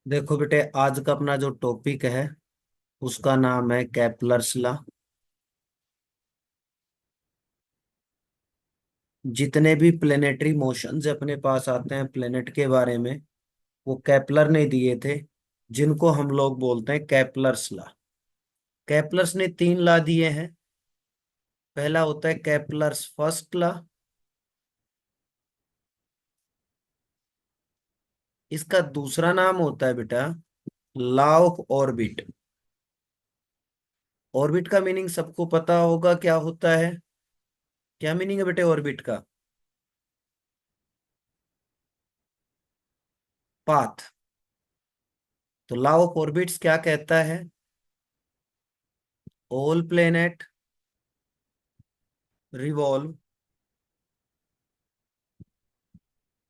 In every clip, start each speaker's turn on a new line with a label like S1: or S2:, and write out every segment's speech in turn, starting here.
S1: देखो बेटे, आज का अपना जो टॉपिक है उसका नाम है केपलर्स लॉ। जितने भी प्लेनेटरी मोशंस अपने पास आते हैं प्लेनेट के बारे में, वो केपलर ने दिए थे, जिनको हम लोग बोलते हैं केपलर्स लॉ। केपलर्स ने तीन लॉ दिए हैं। पहला होता है केपलर्स फर्स्ट लॉ। इसका दूसरा नाम होता है बेटा लॉ ऑफ ऑर्बिट। ऑर्बिट का मीनिंग सबको पता होगा क्या होता है। क्या मीनिंग है बेटे ऑर्बिट का? पाथ। तो लॉ ऑफ ऑर्बिट्स क्या कहता है? All planet revolve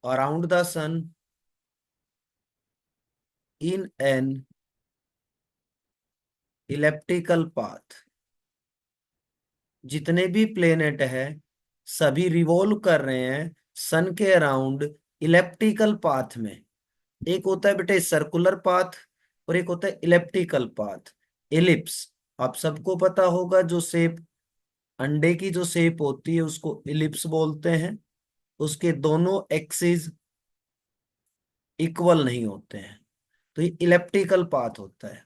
S1: around the sun in an elliptical path। जितने भी प्लेनेट है सभी रिवॉल्व कर रहे हैं सन के अराउंड इलेप्टिकल पाथ में। एक होता है बेटे सर्कुलर पाथ और एक होता है इलेप्टिकल पाथ। एलिप्स आप सबको पता होगा, जो शेप अंडे की जो शेप होती है उसको इलिप्स बोलते हैं। उसके दोनों एक्सिस इक्वल नहीं होते हैं, तो ये इलेप्टिकल पाथ होता है।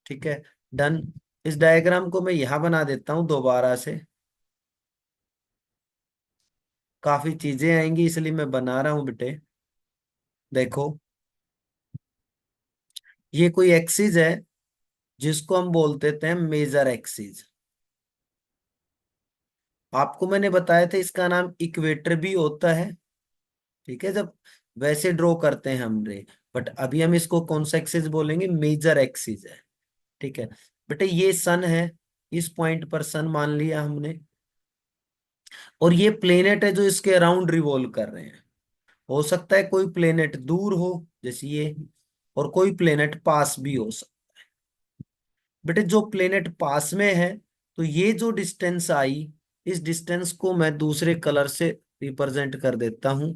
S1: ठीक है, डन। इस डायग्राम को मैं यहां बना देता हूं दोबारा से। काफी चीजें आएंगी इसलिए मैं बना रहा हूं बेटे। देखो, ये कोई एक्सिस है जिसको हम बोल देते हैं मेजर एक्सिस। आपको मैंने बताया था इसका नाम इक्वेटर भी होता है। ठीक है, जब वैसे ड्रॉ करते हैं हमने, बट अभी हम इसको कौन सा एक्सिस बोलेंगे? मेजर एक्सिस है। ठीक है बेटे, ये सन है। इस पॉइंट पर सन मान लिया हमने, और ये प्लेनेट है जो इसके अराउंड रिवॉल्व कर रहे हैं। हो सकता है कोई प्लेनेट दूर हो जैसे ये, और कोई प्लेनेट पास भी हो सकता। बेटे जो प्लेनेट पास में है, तो ये जो डिस्टेंस आई, इस डिस्टेंस को मैं दूसरे कलर से रिप्रेजेंट कर देता हूं।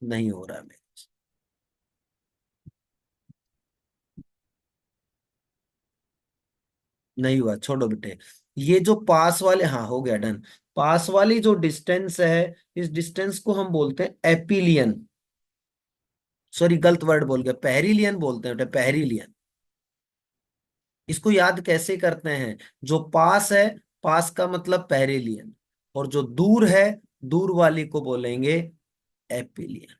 S1: नहीं हो रहा है। नहीं हुआ, छोड़ो बेटे। ये जो पास वाले, हाँ हो गया, डन। पास वाली जो डिस्टेंस है, इस डिस्टेंस को हम बोलते हैं एपिलियन। सॉरी, गलत वर्ड बोल गया, पेरिलियन बोलते हैं बेटे, पेरिलियन। इसको याद कैसे करते हैं? जो पास है, पास का मतलब पेरिलियन, और जो दूर है, दूर वाली को बोलेंगे एपिलियन।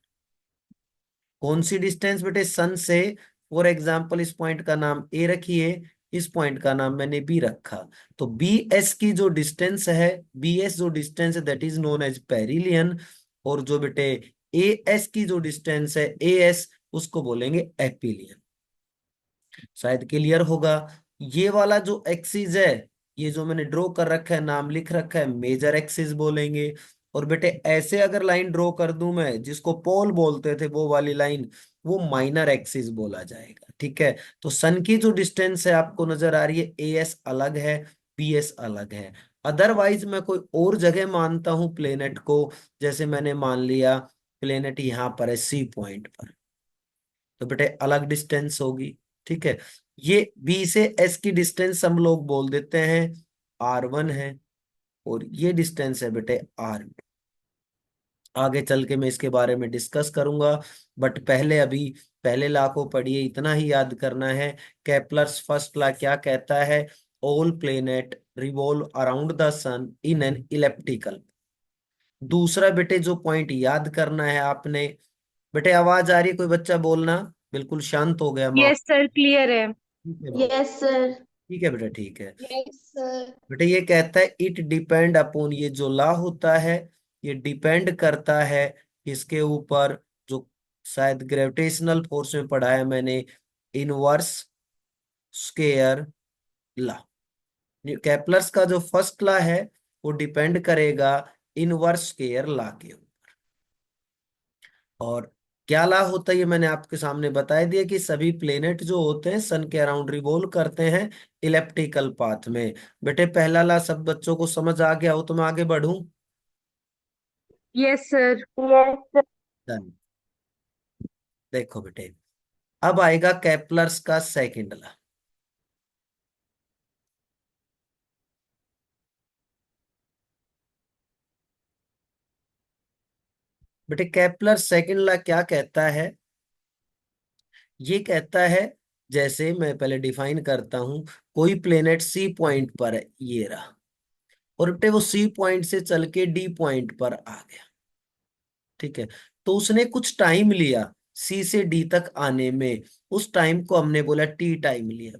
S1: कौन सी डिस्टेंस बेटे? सन से। फॉर एग्जाम्पल इस पॉइंट का नाम ए रखिए, इस पॉइंट का नाम मैंने बी रखा। तो बी एस की जो डिस्टेंस है, बी एस जो डिस्टेंस है that is known as perihelion. और जो बेटे ए एस की जो डिस्टेंस है, ए एस, उसको बोलेंगे एपिलियन। शायद क्लियर होगा। ये वाला जो एक्सिस है, ये जो मैंने ड्रॉ कर रखा है, नाम लिख रखा है, मेजर एक्सिस बोलेंगे। और बेटे ऐसे अगर लाइन ड्रॉ कर दूं मैं, जिसको पोल बोलते थे, वो वाली लाइन, वो माइनर एक्सिस बोला जाएगा। ठीक है, तो सन की जो डिस्टेंस है आपको नजर आ रही है, ए एस अलग है, बी एस अलग है। अदरवाइज मैं कोई और जगह मानता हूं प्लेनेट को, जैसे मैंने मान लिया प्लेनेट यहां पर है सी पॉइंट पर, तो बेटे अलग डिस्टेंस होगी। ठीक है, ये बी से एस की डिस्टेंस हम लोग बोल देते हैं R1 है, और ये डिस्टेंस है बेटे R2। आगे चल के मैं इसके बारे में डिस्कस करूंगा, बट पहले अभी पहले लॉ को पढ़िए, इतना ही याद करना है। केपलर्स फर्स्ट लॉ क्या कहता है? All planet revolve around the sun in an elliptical. दूसरा बेटे जो पॉइंट याद करना है आपने, बेटे आवाज आ रही है? कोई बच्चा बोलना, बिल्कुल शांत हो गया माहौल।
S2: यस सर, क्लियर है।
S1: ठीक है बेटा।
S2: Yes sir.
S1: ठीक है बेटा, ठीक है।
S2: Yes sir.
S1: बेटा ये कहता है इट डिपेंड अपॉन, ये जो लॉ होता है ये डिपेंड करता है इसके ऊपर, जो शायद ग्रेविटेशनल फोर्स में पढ़ा है मैंने, इनवर्स स्केयर लॉ। केपलर्स का जो फर्स्ट लॉ है वो डिपेंड करेगा इनवर्स स्केयर लॉ के ऊपर। और क्या लॉ होता है ये मैंने आपके सामने बता दिया, कि सभी प्लेनेट जो होते हैं सन के अराउंड रिवॉल्व करते हैं इलेप्टिकल पाथ में। बेटे पहला लॉ सब बच्चों को समझ आ गया हो तो मैं आगे बढ़ूं?
S2: Yes sir.
S1: डन। देखो बेटे, अब आएगा केपलर्स का सेकंड लॉ। बेटे केपलर सेकंड लॉ क्या कहता है? ये कहता है, जैसे मैं पहले डिफाइन करता हूं, कोई प्लेनेट सी पॉइंट पर है, ये रहा, और बेटे वो सी पॉइंट से चल के डी पॉइंट पर आ गया। ठीक है, तो उसने कुछ टाइम लिया सी से डी तक आने में, उस टाइम को हमने बोला टी टाइम लिया।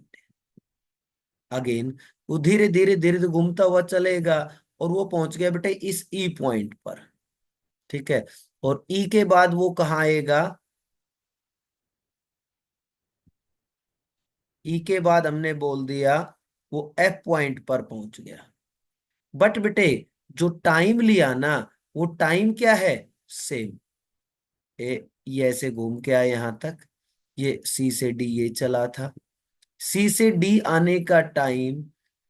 S1: अगेन वो धीरे धीरे धीरे धीरे घूमता हुआ चलेगा, और वो पहुंच गया बेटे इस ई पॉइंट पर। ठीक है, और ई के बाद वो कहाँ आएगा? ई के बाद हमने बोल दिया वो एफ पॉइंट पर पहुंच गया। बट बेटे जो टाइम लिया ना, वो टाइम क्या है? सेम। ये ऐसे घूम के आया यहां तक, ये सी से डी ये चला था, सी से डी आने का टाइम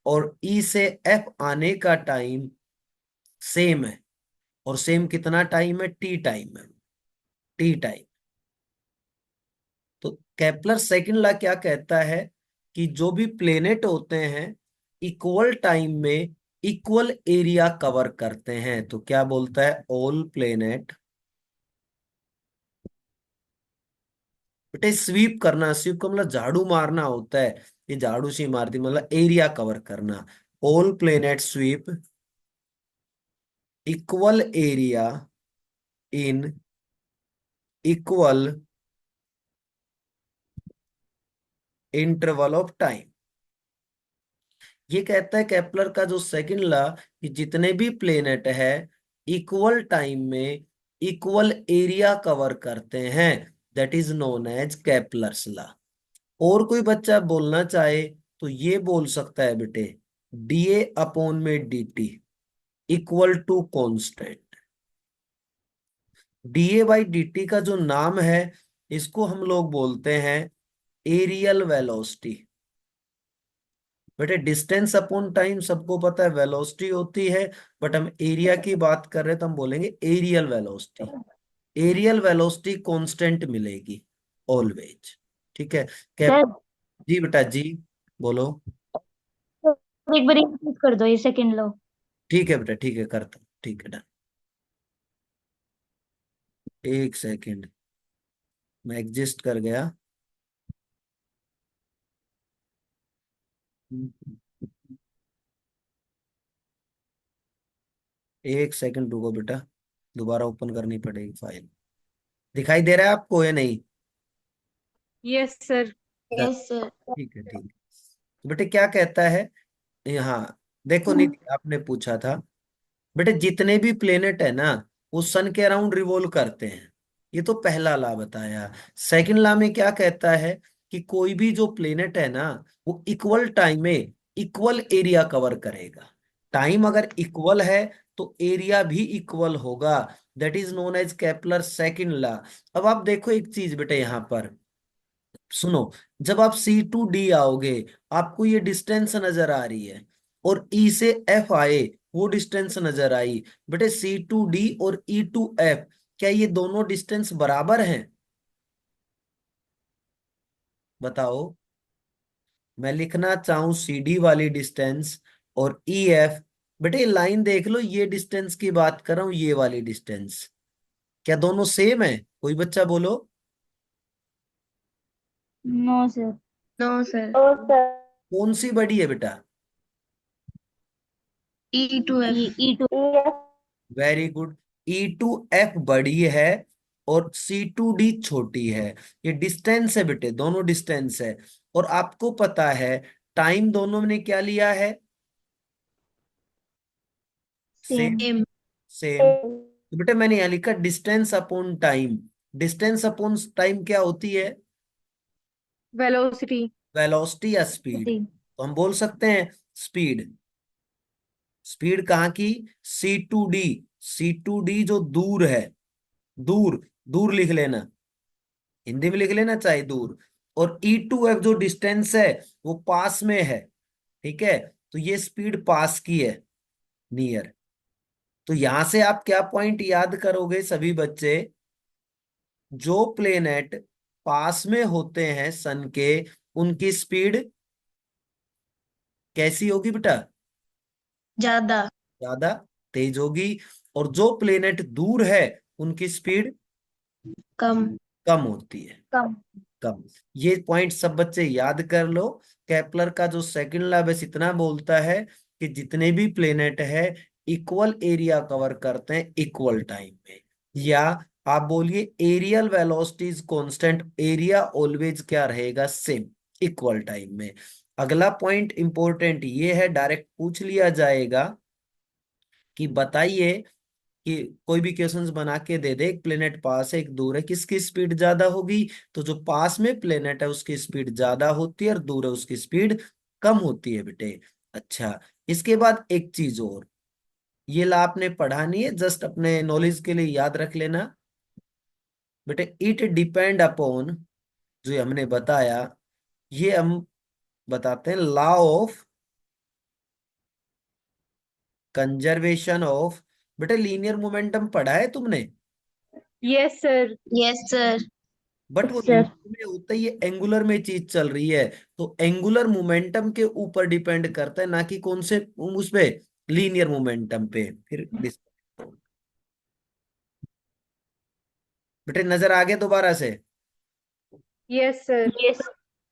S1: और ई से एफ आने का टाइम सेम है। और सेम कितना टाइम है? टी टाइम है, टी टाइम। तो केपलर सेकंड लॉ क्या कहता है कि जो भी प्लेनेट होते हैं इक्वल टाइम में इक्वल एरिया कवर करते हैं। तो क्या बोलता है? ऑल प्लेनेट, बेटे स्वीप करना, स्वीप का मतलब झाड़ू मारना होता है, ये झाड़ू से मारती मतलब एरिया कवर करना। All planet sweep equal area in equal interval of time. ये कहता है केपलर का जो सेकंड लॉ, कि जितने भी प्लेनेट है इक्वल टाइम में इक्वल एरिया कवर करते हैं, that is known as Kepler's law. और कोई बच्चा बोलना चाहे तो ये बोल सकता है बेटे, डीए अपॉन में dt equal to constant. DA by dt का जो नाम है, इसको हम लोग बोलते हैं एरियल वेलोसिटी। बेटे डिस्टेंस अपॉन टाइम सबको पता है वेलोसिटी होती है, बट हम एरिया की बात कर रहे हैं तो हम बोलेंगे areal velocity. Areal velocity constant मिलेगी ऑलवेज। ठीक है, कैप।
S2: सर
S1: जी बेटा जी, बोलो।
S2: एक बार रिपीट कर दो ये सेकंड लो।
S1: ठीक है बेटा, ठीक है, करता हूँ, ठीक है, डन। एक सेकंड, मैं एग्जिस्ट कर गया। एक सेकंड रुको बेटा, दोबारा ओपन करनी पड़ेगी फाइल। दिखाई दे रहा है आपको या नहीं?
S2: Yes sir.
S1: Done.
S2: Yes sir.
S1: ठीक है, ठीक है। तो बेटे क्या कहता है यहाँ, देखो निधि आपने पूछा था, बेटे जितने भी प्लेनेट है ना वो सन के अराउंड रिवॉल्व करते हैं। ये तो पहला लॉ बताया। सेकंड लॉ में क्या कहता है कि कोई भी जो प्लेनेट है ना वो इक्वल टाइम में इक्वल एरिया कवर करेगा। टाइम अगर इक्वल है तो एरिया भी इक्वल होगा, that is known as Kepler second law. अब आप देखो एक चीज बेटे यहाँ पर, सुनो, जब आप सी टू डी आओगे आपको ये डिस्टेंस नजर आ रही है, और ई से एफ आए वो डिस्टेंस नजर आई। बेटे सी टू डी और ई टू एफ, क्या ये दोनों डिस्टेंस बराबर हैं? बताओ। मैं लिखना चाहूं सी डी वाली डिस्टेंस और ई एफ, बेटे लाइन देख लो, ये डिस्टेंस की बात कर रहा हूं, ये वाली डिस्टेंस, क्या दोनों सेम है? कोई बच्चा बोलो।
S2: No sir.
S3: No sir.
S2: Oh sir.
S1: कौन सी बड़ी है बेटा?
S3: E two
S2: E
S3: F.
S2: E two.
S1: Very good. E two F बड़ी है और सी टू डी छोटी है। ये डिस्टेंस है बेटे, दोनों डिस्टेंस है। और आपको पता है टाइम दोनों ने क्या लिया है? सेम।
S2: सेम।
S3: एम।
S1: सेम। तो बेटे मैंने यहां लिखा distance upon time. Distance upon time क्या होती है?
S2: वेलोसिटी।
S1: वेलोसिटी या स्पीड? तो हम बोल सकते हैं स्पीड। स्पीड कहाँ की? C to D. C to D जो दूर है, दूर, दूर लिख लेना, हिंदी में लिख लेना चाहे दूर। और ई टू एफ जो डिस्टेंस है वो पास में है। ठीक है, तो ये स्पीड पास की है, नियर। तो यहां से आप क्या पॉइंट याद करोगे सभी बच्चे, जो प्लेनेट पास में होते हैं सन के, उनकी स्पीड कैसी होगी बेटा?
S2: ज्यादा।
S1: ज्यादा तेज होगी। और जो प्लेनेट दूर है, उनकी स्पीड
S2: कम।
S1: कम होती है।
S2: कम।
S1: कम। ये पॉइंट सब बच्चे याद कर लो। केपलर का जो सेकंड लॉ बस इतना बोलता है कि जितने भी प्लेनेट है इक्वल एरिया कवर करते हैं इक्वल टाइम में। या आप बोलिए areal velocity is constant, area always क्या रहेगा? सेम, इक्वल टाइम में। अगला पॉइंट इंपॉर्टेंट ये है, डायरेक्ट पूछ लिया जाएगा कि बताइए कि कोई भी क्वेश्चंस बना के दे दे, एक प्लेनेट पास है एक दूर है, किसकी स्पीड ज्यादा होगी? तो जो पास में प्लेनेट है उसकी स्पीड ज्यादा होती है और दूर है उसकी स्पीड कम होती है बेटे। अच्छा, इसके बाद एक चीज और, ये ला आपने पढ़ा नहीं है, जस्ट अपने नॉलेज के लिए याद रख लेना बेटे। इट डिपेंड अपॉन, जो ये हमने बताया, ये हम बताते हैं लॉ ऑफ कंजर्वेशन ऑफ। बेटे लीनियर मोमेंटम पढ़ा है तुमने?
S2: Yes sir. Yes sir.
S1: But वो
S2: यस सर।
S1: लीनियर में होता है, ये एंगुलर में चीज चल रही है। तो एंगुलर मोमेंटम के ऊपर डिपेंड करता है, ना कि कौन से उस पे, लीनियर मोमेंटम पे। फिर बेटे नजर आ गया दोबारा से?
S2: Yes sir. यस।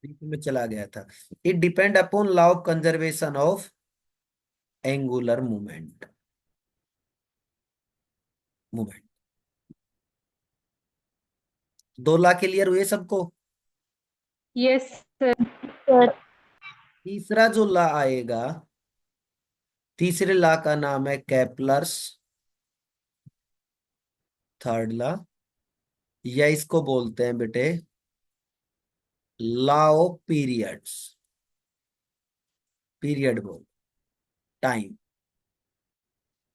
S1: बीच में चला गया था। It depend upon law of conservation of angular moment, moment. 2 law clear हुए सबको?
S2: Yes sir.
S1: तीसरा जो ला आएगा, तीसरे ला का नाम है केपलर्स थर्ड ला, या इसको बोलते हैं बेटे लॉ ऑफ पीरियड्स। पीरियड बोल, टाइम।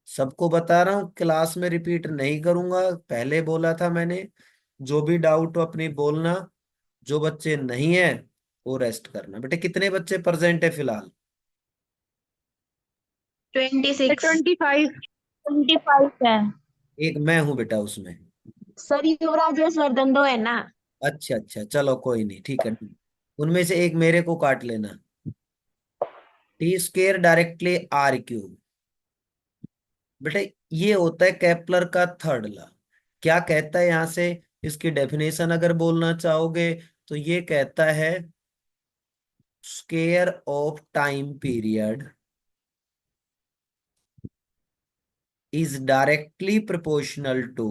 S1: सबको बता रहा हूं, क्लास में रिपीट नहीं करूंगा, पहले बोला था मैंने। जो भी डाउट हो अपनी बोलना, जो बच्चे नहीं है वो रेस्ट करना। बेटे कितने बच्चे प्रेजेंट है फिलहाल?
S2: 26। 25। 25 है।
S1: एक मैं हूं बेटा उसमें।
S2: सर युवराज यशवर्धन दो है ना।
S1: अच्छा अच्छा, चलो कोई नहीं, ठीक है ठीक। उनमें से एक मेरे को काट लेना। T square directly R cube. बेटे ये होता है केपलर का थर्ड लॉ। क्या कहता है यहां से? इसकी डेफिनेशन अगर बोलना चाहोगे तो ये कहता है square of time period is directly proportional to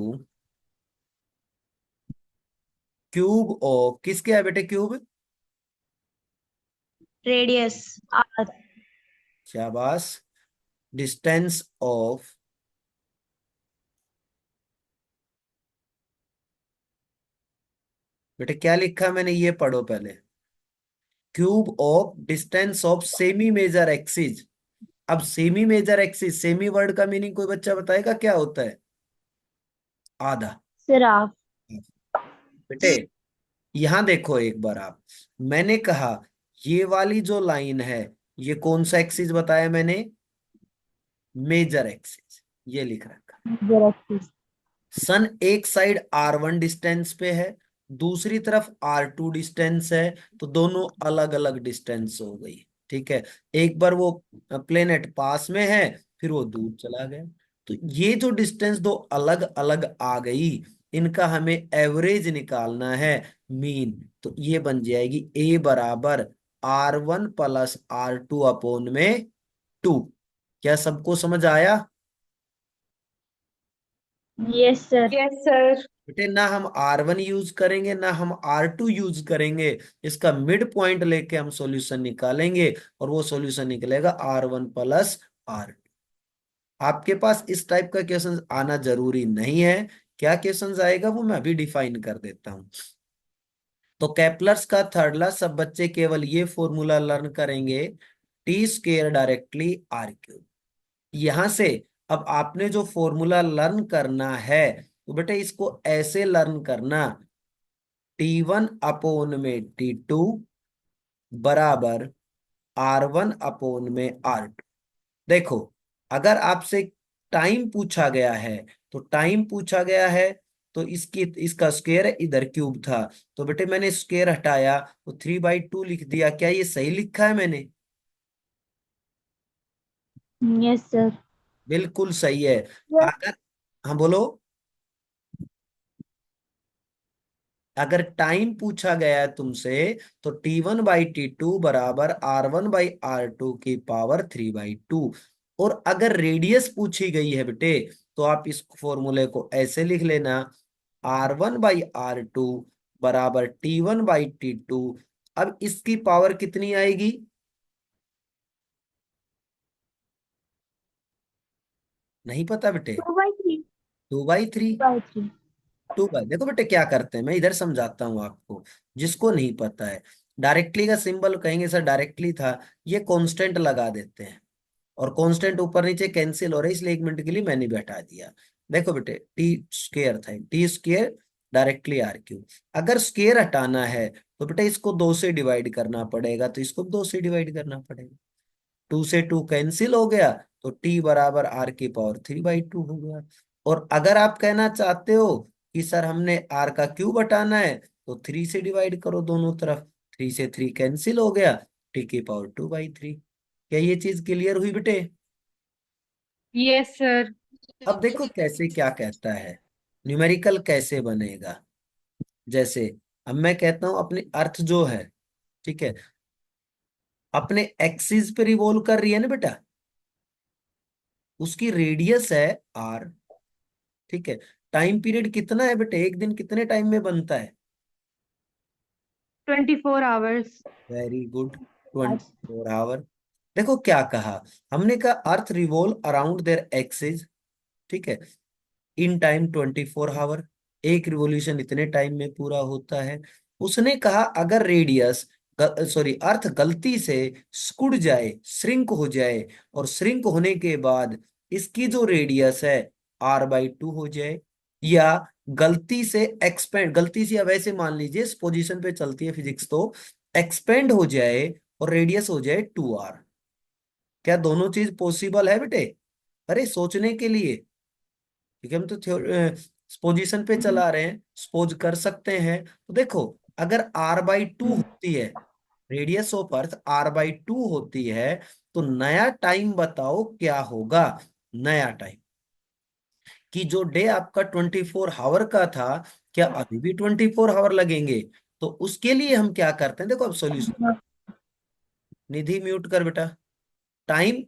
S1: cube of, किसके है बेटे क्यूब?
S2: Radius R.
S1: शाबाश। डिस्टेंस ऑफ, बेटे क्या लिखा मैंने ये पढ़ो पहले। Cube of distance of semi major axis. अब semi major axis, semi word का मीनिंग कोई बच्चा बताएगा क्या होता है? आधा।
S2: सिराफ।
S1: बेटे यहां देखो एक बार आप, मैंने कहा ये वाली जो लाइन है, ये कौन सा एक्सिस बताया मैंने? मेजर एक्सिस, ये लिख रखा।
S2: जेरेक्सिस।
S1: सन एक साइड R1 डिस्टेंस पे है, दूसरी तरफ R2 डिस्टेंस है, तो दोनों अलग अलग डिस्टेंस हो गई। ठीक है, एक बार वो प्लेनेट पास में है, फिर वो दूर चला गया। तो ये जो डिस्टेंस दो अलग अलग आ गई, इनका हमें एवरेज निकालना है, मीन। तो ये बन जाएगी ए बराबर R1 + R2 में 2। क्या सबको समझ आया?
S2: Yes sir. Yes sir.
S1: बेटे ना हम R1 यूज करेंगे ना हम R2 यूज करेंगे, इसका मिड पॉइंट लेके हम सॉल्यूशन निकालेंगे, और वो सॉल्यूशन निकलेगा R1 + R2। आपके पास इस टाइप का क्वेश्चन आना जरूरी नहीं है। क्या क्वेश्चन आएगा वो मैं अभी डिफाइन कर देता हूं। तो केपलर्स का थर्ड लॉ सब बच्चे केवल ये फॉर्मूला लर्न करेंगे, T² डायरेक्टली R³। यहां से अब आपने जो फॉर्मूला लर्न करना है, तो बेटे इसको ऐसे लर्न करना, T1/T2 = R1/R2। देखो, अगर आपसे टाइम पूछा गया है, तो टाइम पूछा गया है, तो इसका स्क्वायर इधर क्यूब था, तो बेटे मैंने स्क्वायर हटाया तो 3/2 लिख दिया। क्या ये सही लिखा है मैंने?
S2: Yes sir.
S1: बिल्कुल सही है। अगर, हाँ बोलो, अगर टाइम पूछा गया है तुमसे, तो T1/T2 बराबर R1/R2 की पावर 3/2। और अगर रेडियस पूछी गई है बेटे, तो आप इस फॉर्मूले को ऐसे लिख लेना, R1/R2 बराबर T1/T2। अब इसकी पावर कितनी आएगी? नहीं पता बेटे?
S2: 2/3।
S1: 2/3।
S2: 2/3।
S1: 2/, देखो बेटे क्या करते हैं, मैं इधर समझाता हूँ आपको, जिसको नहीं पता है। डायरेक्टली का सिंबल कहेंगे सर डायरेक्टली था, ये कांस्टेंट लगा देते हैं, और कांस्टेंट ऊपर नीचे कैंसिल हो रहा है, इसलिए 1 मिनट के लिए मैंने भी हटा दिया। देखो बेटे टी स्क्वेयर था, T square directly R cube. अगर स्क्वेयर हटाना है तो बेटा इसको 2 से डिवाइड करना पड़ेगा, तो इसको 2 से डिवाइड करना पड़ेगा। 2 से 2 कैंसिल हो गया, तो टी बराबर R की पावर 3/2 हो गया। और अगर आप कहना चाहते हो कि सर हमने R का क्यूब हटाना है, तो 3 से डिवाइड करो दोनों तरफ, 3 से 3 कैंसिल हो गया, T की पावर 2/3। क्या ये चीज क्लियर हुई बेटे?
S3: Yes sir.
S1: अब देखो कैसे क्या कहता है, न्यूमेरिकल कैसे बनेगा। जैसे अब मैं कहता हूं अपनी अर्थ जो है, ठीक है, अपने एक्सिस पे रिवॉल्व कर रही है ना बेटा, उसकी रेडियस है R, ठीक है। टाइम पीरियड कितना है बेटे, एक दिन कितने टाइम में बनता है?
S3: 24 आवर्स।
S1: Very good, 24 our. देखो क्या कहा, हमने कहा earth revolve around their axis, ठीक है, इन टाइम 24 आवर, एक रिवोल्यूशन इतने टाइम में पूरा होता है। उसने कहा अगर रेडियस, सॉरी अर्थ गलती से सिकुड़ जाए, श्रिंक हो जाए, और श्रिंक होने के बाद इसकी जो रेडियस है R/2 हो जाए, या गलती से एक्सपेंड, गलती से या वैसे मान लीजिए इस पोजीशन पे चलती है फिजिक्स, तो एक्सपेंड हो जाए और रेडियस हो जाए 2R। क्या दोनों चीज पॉसिबल है बेटे? अरे सोचने के लिए, क्योंकि हम तो पोजीशन पे चला रहे हैं, सपोज कर सकते हैं। तो देखो अगर R/2 होती है, रेडियस ऑफ अर्थ R/2 होती है, तो नया टाइम बताओ क्या होगा। नया टाइम कि जो डे आपका 24 आवर का था, क्या अभी भी 24 आवर लगेंगे? तो उसके लिए हम क्या करते हैं, देखो अब सॉल्यूशन। निधि म्यूट कर बेटा। टाइम,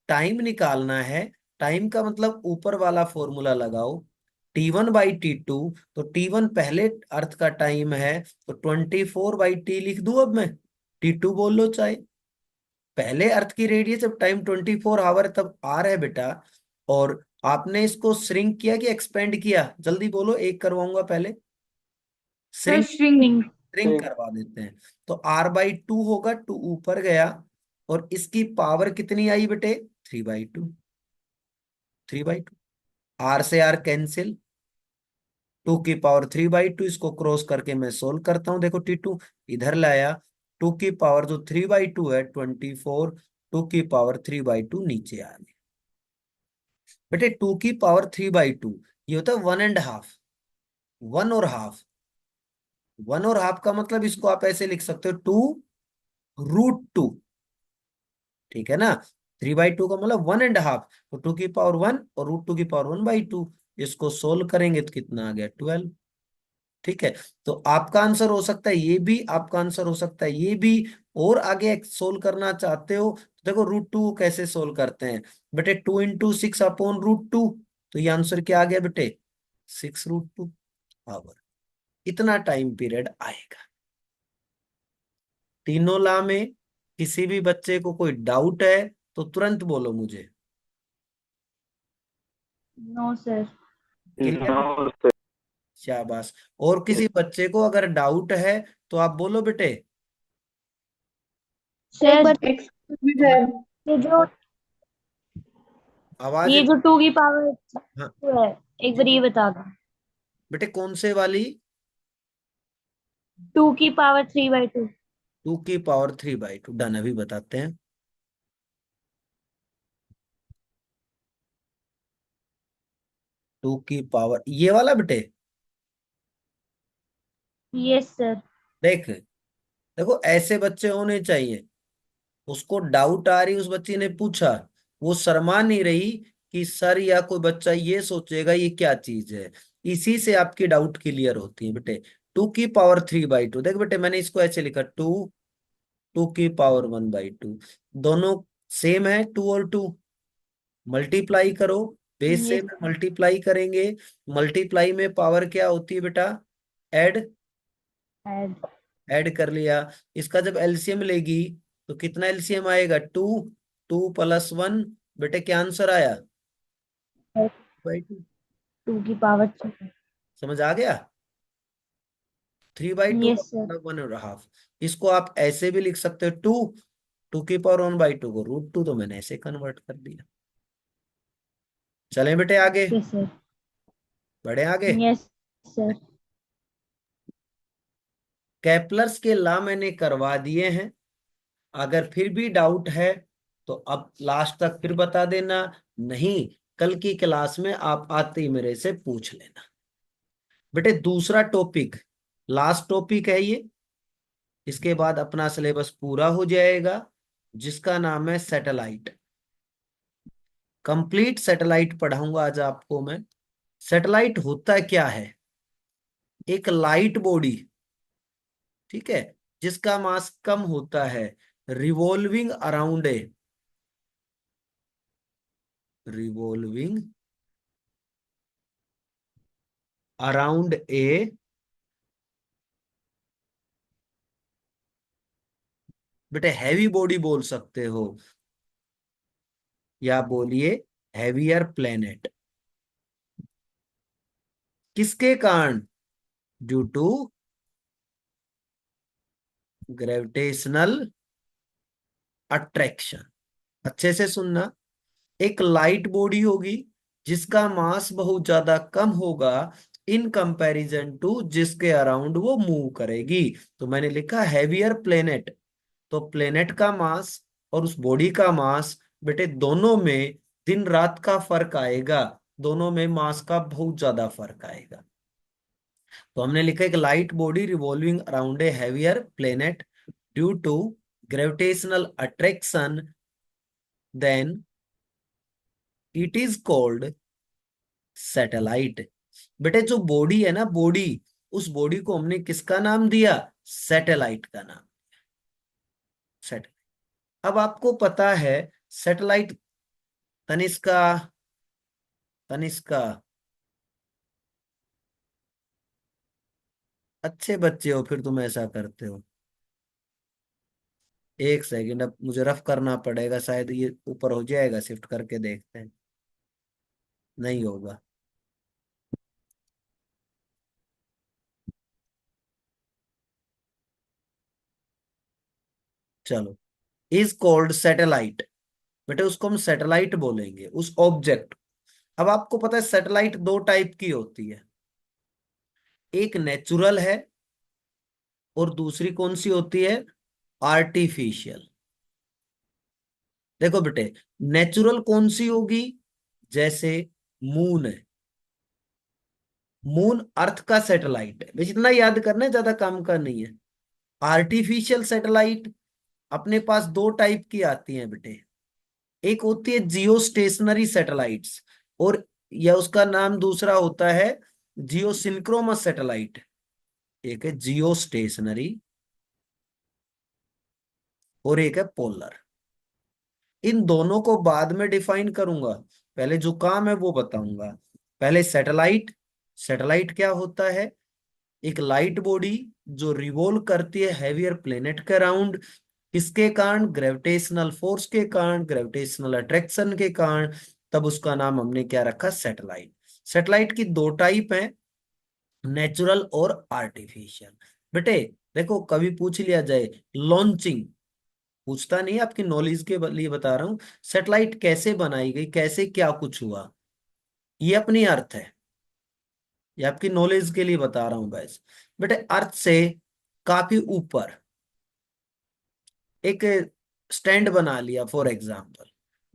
S1: टाइम निकालना है, टाइम का मतलब ऊपर वाला फॉर्मूला लगाओ, T1/T2। तो T1 पहले अर्थ का टाइम है, तो 24/T लिख दूं अब मैं, T2 बोल लो चाहे। पहले अर्थ की रेडियस जब टाइम 24 आवर तब आर है बेटा, और आपने इसको श्रिंक किया कि एक्सपेंड किया, जल्दी बोलो, एक करवाऊंगा पहले।
S3: Sir
S1: shrink,
S3: string.
S1: श्रिंक करवा देते हैं। तो R/2 होगा, 2 ऊपर गया, और इसकी पावर कितनी आई बेटे? 3/2। 3/2, R से R कैंसिल, 2 की पावर 3/2, इसको क्रॉस करके मैं सोल्व करता हूं, देखो T2 इधर लाया, 2 की पावर जो 3/2 है 24, 2 की पावर 3/2 नीचे आ गई। बेटे 2 की पावर 3/2 ये होता है 1.5, 1 और हाफ। 1 और हाफ का मतलब इसको आप ऐसे लिख सकते हो, 2√2, ठीक है ना। 3/2 का मतलब 1.5, तो 2 की पावर 1 और √2 की पावर 1/2, इसको सोल्व करेंगे तो कितना आ गया, 12। ठीक है, तो आपका आंसर हो सकता है ये भी, आपका आंसर हो सकता है ये भी। और आगे सोल्व करना चाहते हो तो देखो √2 कैसे सोल्व करते हैं बेटे, 2 × 6 अपॉन √2, तो ये आंसर क्या आ गया बेटे, 6√2 आवर। इतना टाइम पीरियड आएगा। तीनों लॉ में किसी भी बच्चे को कोई डाउट है तो तुरंत बोलो मुझे।
S2: No sir.
S1: क्लियर? शाबाश। और किसी बच्चे को अगर डाउट है तो आप बोलो बेटे।
S2: एक
S3: सर
S2: बार
S3: एक्सक्यूज मी
S1: हाँ,
S3: सर।
S2: ये जो
S1: आवाज,
S2: ये जो 2 की पावर
S1: हाँ
S2: 2 है, एक
S1: जी
S2: बार ये
S1: जी
S2: बता दो।
S1: बेटे, कौन से वाली?
S2: 2 की पावर 3/2।
S1: 2 की पावर 3/2 डन, अभी बताते हैं। टू की पावर ये वाला बेटे।
S2: Yes sir.
S1: देख देखो ऐसे बच्चे होने चाहिए। उसको डाउट आ रही, उस बच्ची ने पूछा, वो शर्मा नहीं रही कि सर या कोई बच्चा ये सोचेगा ये क्या चीज है। इसी से आपकी डाउट क्लियर होती है बेटे। 2 की पावर 3/2। देख बेटे मैंने इसको ऐसे लिखा, 2 2 की पावर 1/2। दोनों सेम है, 2 और 2। मल्टीप्लाई करो, बेस
S2: यस
S1: सेम है, मल्टीप्लाई करेंगे। मल्टीप्लाई में पावर क्या होती है बेटा? ऐड।
S2: एड।
S1: ऐड कर लिया। इसका जब एलसीएम लेगी तो कितना एलसीएम आएगा? 2। 2 + 1। बेटे क्या आंसर आया? 2/2।
S2: 2 की पावर 3।
S1: समझ आ गया? 3/2 का
S2: यस सर।
S1: मतलब 1.5। इसको आप ऐसे भी लिख सकते हो, 2 2 की पावर 1/2 को √2, तो मैंने ऐसे कन्वर्ट कर दिया। चलें बेटे आगे,
S2: ओके सर।
S1: बढ़े आगे।
S2: Yes sir.
S1: केपलर्स के लॉ मैंने करवा दिए हैं। अगर फिर भी डाउट है तो अब लास्ट तक फिर बता देना, नहीं कल की क्लास में आप आते ही मेरे से पूछ लेना। बेटे दूसरा टॉपिक, लास्ट टॉपिक है ये, इसके बाद अपना सिलेबस पूरा हो जाएगा, जिसका नाम है सैटेलाइट। कंप्लीट सैटेलाइट पढ़ाऊंगा आज आपको मैं। सैटेलाइट होता क्या है? एक लाइट बॉडी, ठीक है, जिसका मास कम होता है, रिवॉल्विंग अराउंड ए, रिवॉल्विंग अराउंड ए, बेटे हैवी बॉडी बोल सकते हो, या बोलिए हैवियर प्लेनेट। किसके कारण? Due to gravitational attraction. अच्छे से सुनना, एक लाइट बॉडी होगी जिसका मास बहुत ज्यादा कम होगा इन कंपैरिजन टू जिसके अराउंड वो मूव करेगी। तो मैंने लिखा हैवियर प्लेनेट। तो प्लेनेट का मास और उस बॉडी का मास, बेटे दोनों में दिन रात का फर्क आएगा, दोनों में मास का बहुत ज्यादा फर्क आएगा। तो हमने लिखा एक light body revolving around a heavier planet due to gravitational attraction, then it is called satellite. बेटे जो बॉडी है ना, बॉडी, उस बॉडी को हमने किसका नाम दिया? सैटेलाइट का नाम। सैटेलाइट। अब आपको पता है सैटेलाइट, तनिष्का, तनिष्का, अच्छे बच्चे हो फिर तुम ऐसा करते हो। एक सेकंड, अब मुझे रफ करना पड़ेगा, शायद ये ऊपर हो जाएगा, शिफ्ट करके देखते हैं। नहीं होगा। चलो, इज कॉल्ड सैटेलाइट। बेटे उसको हम सैटेलाइट बोलेंगे, उस ऑब्जेक्ट। अब आपको पता है सैटेलाइट दो टाइप की होती है, एक नेचुरल है और दूसरी कौन सी होती है? आर्टिफिशियल। देखो बेटे, नेचुरल कौन सी होगी? जैसे मून है, मून अर्थ का सैटेलाइट है, बस इतना याद करना है, ज्यादा काम का नहीं है। आर्टिफिशियल सैटेलाइट अपने पास दो टाइप की आती हैं बेटे। एक होती है जियो स्टेशनरी सैटेलाइट्स, और या उसका नाम दूसरा होता है जियो सिंक्रोमस सैटेलाइट। एक है जियो स्टेशनरी और एक है पोलर। इन दोनों को बाद में डिफाइन करूंगा, पहले जो काम है वो बताऊंगा। पहले सैटेलाइट। सैटेलाइट क्या होता है? एक लाइट बॉडी जो रिवॉल्व करती है हैवियर प्लेनेट के अराउंड। किसके कारण? ग्रेविटेशनल फोर्स के कारण, ग्रेविटेशनल अट्रैक्शन के कारण। तब उसका नाम हमने क्या रखा? सैटेलाइट। सैटेलाइट की दो टाइप है, नेचुरल और आर्टिफिशियल। बेटे देखो, कभी पूछ लिया जाए लॉन्चिंग, पूछता नहीं, आपकी नॉलेज के लिए बता रहा हूं, सैटेलाइट कैसे बनाई गई, कैसे क्या कुछ हुआ, ये अपनी अर्थ है, ये आपकी नॉलेज के लिए बता रहा हूं बस। बेटे अर्थ से काफी ऊपर एक स्टैंड बना लिया फॉर एग्जाम्पल,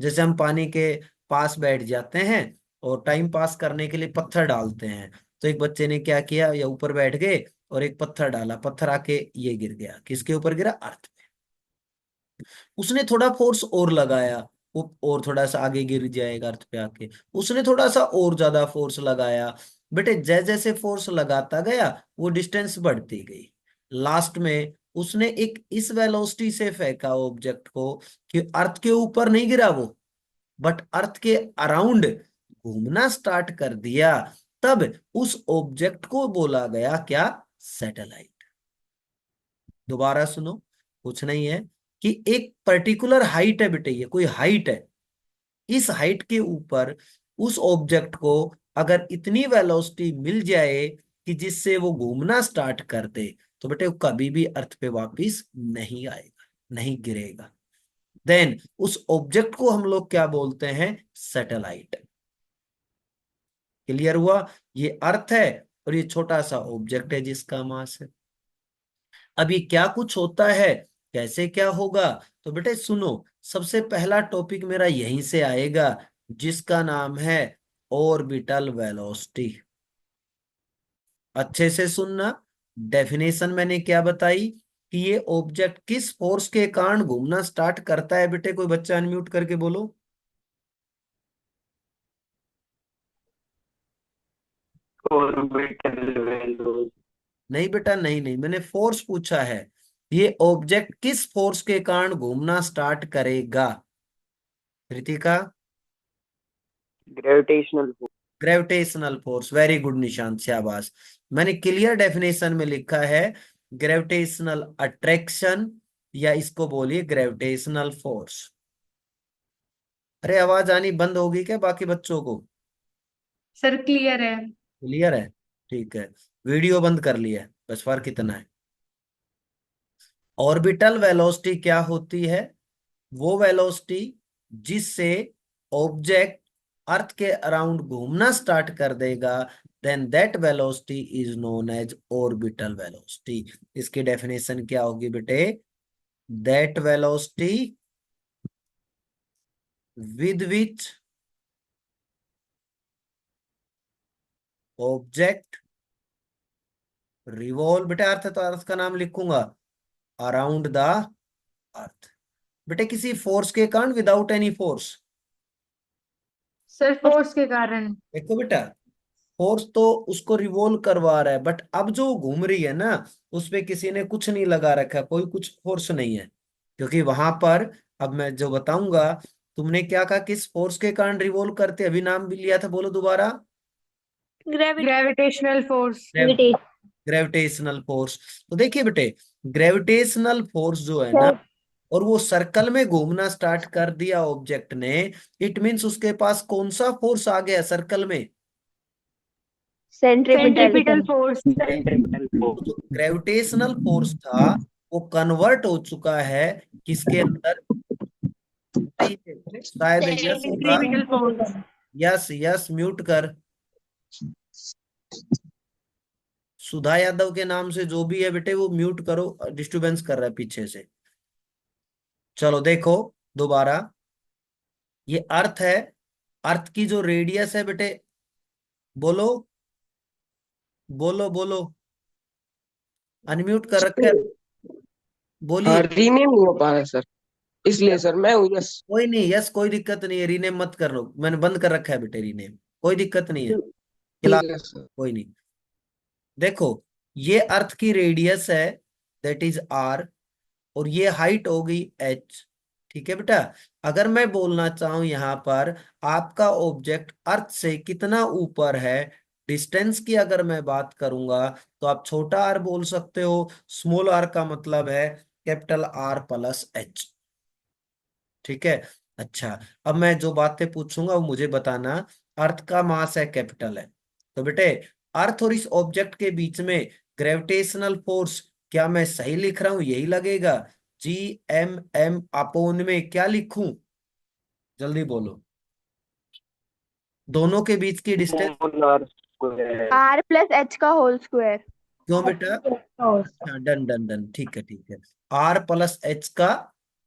S1: जैसे हम पानी के पास बैठ जाते हैं और टाइम पास करने के लिए पत्थर डालते हैं। तो एक बच्चे ने क्या किया, या ऊपर बैठ गए और एक पत्थर डाला, पत्थर आके ये गिर गया, किसके ऊपर गिरा, अर्थ पे। उसने थोड़ा फोर्स और लगाया, वो और थोड़ा सा आगे गिर जाएगा अर्थ पे आके। उसने थोड़ा सा और ज्यादा फोर्स लगाया। बेटे जैसे जैसे फोर्स लगाता गया वो डिस्टेंस बढ़ती गई। लास्ट में उसने एक इस वेलोसिटी से फेंका ऑब्जेक्ट को कि अर्थ के ऊपर नहीं गिरा वो, बट अर्थ के अराउंड घूमना स्टार्ट कर दिया। तब उस ऑब्जेक्ट को बोला गया क्या, सैटेलाइट। दोबारा सुनो, कुछ नहीं है कि एक पर्टिकुलर हाइट है बेटे, ये कोई हाइट है, इस हाइट के ऊपर उस ऑब्जेक्ट को अगर इतनी वेलोसिटी मिल जाए कि जिससे वो घूमना स्टार्ट कर दे, तो बेटे वो कभी भी अर्थ पे वापस नहीं आएगा, नहीं गिरेगा। देन उस ऑब्जेक्ट को हम लोग क्या बोलते हैं, सैटेलाइट। क्लियर हुआ, ये अर्थ है और ये छोटा सा ऑब्जेक्ट है जिसका मास है। अब ये क्या कुछ होता है, कैसे क्या होगा, तो बेटे सुनो, सबसे पहला टॉपिक मेरा यहीं से आएगा जिसका नाम है ऑर्बिटल वेलोसिटी। अच्छे से सुनना, डेफिनेशन मैंने क्या बताई कि ये ऑब्जेक्ट किस फोर्स के कारण घूमना स्टार्ट करता है। बेटे कोई बच्चा अनम्यूट करके बोलो।
S4: Orbital velocity.
S1: नहीं बेटा, नहीं नहीं, मैंने फोर्स पूछा है, ये ऑब्जेक्ट किस फोर्स के कारण घूमना स्टार्ट करेगा। Kritika,
S4: gravitational force.
S1: Gravitational force, very good Nishant, शाबाश। मैंने क्लियर डेफिनेशन में लिखा है ग्रेविटेशनल अट्रैक्शन, या इसको बोलिए ग्रेविटेशनल फोर्स। अरे आवाज आनी बंद होगी क्या बाकी बच्चों को?
S3: सर क्लियर है।
S1: क्लियर है, ठीक है। वीडियो बंद कर लिया है, बस फर्क इतना है। ऑर्बिटल वेलोसिटी क्या होती है, वो वेलोसिटी जिससे ऑब्जेक्ट अर्थ के अराउंड घूमना स्टार्ट कर देगा, then that velocity is known as orbital velocity. इसकी डेफिनेशन क्या होगी बेटे, that velocity with which object revolve, बेटे अर्थ है तो अर्थ का नाम लिखूंगा, अराउंड द अर्थ। बेटे किसी फोर्स के कारण, without any force.
S3: Sir force के कारण।
S1: देखो बेटा, फोर्स तो उसको रिवॉल्व करवा रहा है, बट अब जो घूम रही है ना, उसपे किसी ने कुछ नहीं लगा रखा, कोई कुछ फोर्स नहीं है, क्योंकि वहां पर, अब मैं जो बताऊंगा, तुमने क्या कहा, किस फोर्स के कारण रिवॉल्व करते, अभी नाम भी लिया था, बोलो दोबारा।
S3: Gravitational force.
S1: Gravitational force. तो देखिए बेटे, ग्रेविटेशनल फोर्स जो है ना, और वो सर्कल में घूमना स्टार्ट कर दिया ऑब्जेक्ट ने, इट मीन्स उसके पास कौन सा फोर्स आ गया सर्कल में,
S3: सेंट्रीपिटल फोर्स।
S4: सेंट्रीपिटल
S1: तो
S4: फोर्स।
S1: जो ग्रेविटेशनल फोर्स था वो कन्वर्ट हो चुका है किसके अंदर, शायद यस होगा।
S3: Centripetal force.
S1: Yes yes, mute कर। सुधा यादव के नाम से जो भी है बेटे वो म्यूट करो, डिस्टरबेंस कर रहा है पीछे से। चलो देखो दोबारा, ये अर्थ है, अर्थ की जो रेडियस है बेटे, बोलो बोलो बोलो, अनम्यूट कर रखा है,
S5: हाँ,
S1: बोलिए।
S5: रीनेम नहीं हो पा रहा है सर, इसलिए सर मैं हूँ। यस।
S1: कोई नहीं, यस कोई दिक्कत नहीं है, रीनेम मत कर लो, मैंने बंद कर रखा है बेटे रीनेम, कोई दिक्कत नहीं है, खिला,
S5: ठीक है सर।
S1: कोई नहीं। देखो, ये अर्थ की रेडियस है, दैट इज आर, और ये हाइट हो गई एच। ठीक है बेटा, अगर मैं बोलना चाहूं यहां पर आपका ऑब्जेक्ट अर्थ से कितना ऊपर है, डिस्टेंस की अगर मैं बात करूंगा, तो आप छोटा आर बोल सकते हो, स्मॉल आर का मतलब है कैपिटल आर प्लस एच। ठीक है, अच्छा, अब मैं जो बातें पूछूंगा वो मुझे बताना। अर्थ का मास है कैपिटल है, तो बेटे अर्थ और इस ऑब्जेक्ट के बीच में ग्रेविटेशनल फोर्स, क्या मैं सही लिख रहा हूं, यही लगेगा, जी एम एम अपोन में क्या लिखूं, जल्दी बोलो, दोनों के बीच की डिस्टेंस।
S4: Molar square.
S2: R+H का होल स्क्वायर।
S1: क्यों बेटा, अच्छा डन डन डन, ठीक है ठीक है, आर प्लस एच का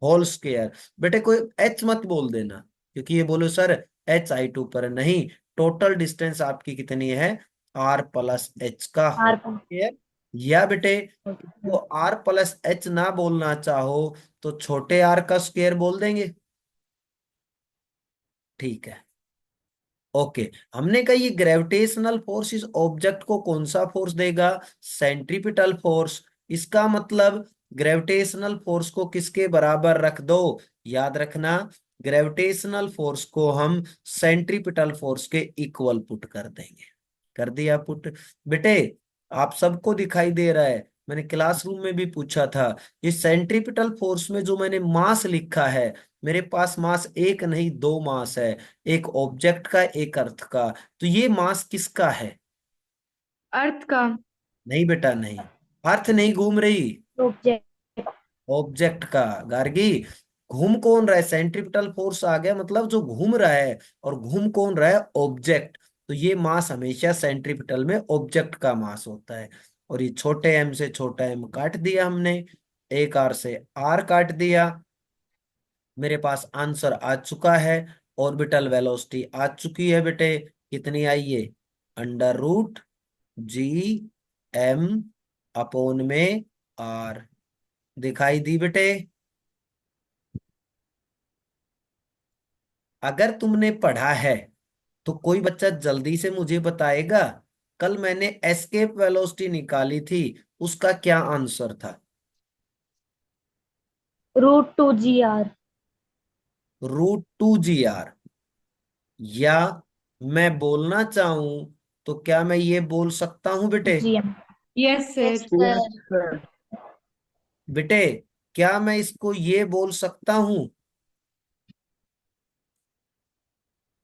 S1: होल स्क्वायर। बेटे कोई एच मत बोल देना, क्योंकि ये बोलो सर एच हाइट ऊपर है, नहीं, टोटल डिस्टेंस आपकी कितनी है, आर प्लस एच का
S2: आर
S1: होल स्क्वायर। या बेटे तो आर प्लस एच ना बोलना चाहो तो छोटे आर का स्क्वायर बोल देंगे। ठीक है, ओके। हमने कहा ये ग्रेविटेशनल फोर्स इस ऑब्जेक्ट को कौन सा फोर्स देगा, सेंट्रीपिटल फोर्स। इसका मतलब ग्रेविटेशनल फोर्स को किसके बराबर रख दो, याद रखना ग्रेविटेशनल फोर्स को हम सेंट्रीपिटल फोर्स के इक्वल पुट कर देंगे। कर दिया पुट। बेटे आप सबको दिखाई दे रहा है, मैंने क्लासरूम में भी पूछा था, इस सेंट्रीपिटल फोर्स में जो मैंने मास लिखा है, मेरे पास मास एक नहीं दो मास है, एक ऑब्जेक्ट का एक अर्थ का। तो ये मास किसका है,
S3: अर्थ का।
S1: नहीं बेटा नहीं, अर्थ नहीं घूम रही,
S2: ऑब्जेक्ट।
S1: ऑब्जेक्ट का। गार्गी घूम कौन रहा है, सेंट्रीपिटल फोर्स आ गया मतलब जो घूम रहा है, और घूम कौन रहा है, ऑब्जेक्ट। तो ये मास हमेशा सेंट्रीपिटल में ऑब्जेक्ट का मास होता है। और ये छोटे एम से छोटा एम काट दिया हमने, एक आर से आर काट दिया। मेरे पास आंसर आ चुका है, ऑर्बिटल वेलोसिटी आ चुकी है बेटे, कितनी आई है, under root G M upon में आर। दिखाई दी बेटे। अगर तुमने पढ़ा है तो कोई बच्चा जल्दी से मुझे बताएगा, कल मैंने एस्केप वेलोसिटी निकाली थी, उसका क्या आंसर था,
S2: √2 GR।
S1: √2 GR। या मैं बोलना चाहूं तो क्या मैं ये बोल सकता हूं बेटे,
S2: GM।
S3: Yes
S2: yes
S3: sir.
S5: Yes
S2: sir.
S5: Sir.
S1: बेटे क्या मैं इसको ये बोल सकता हूं,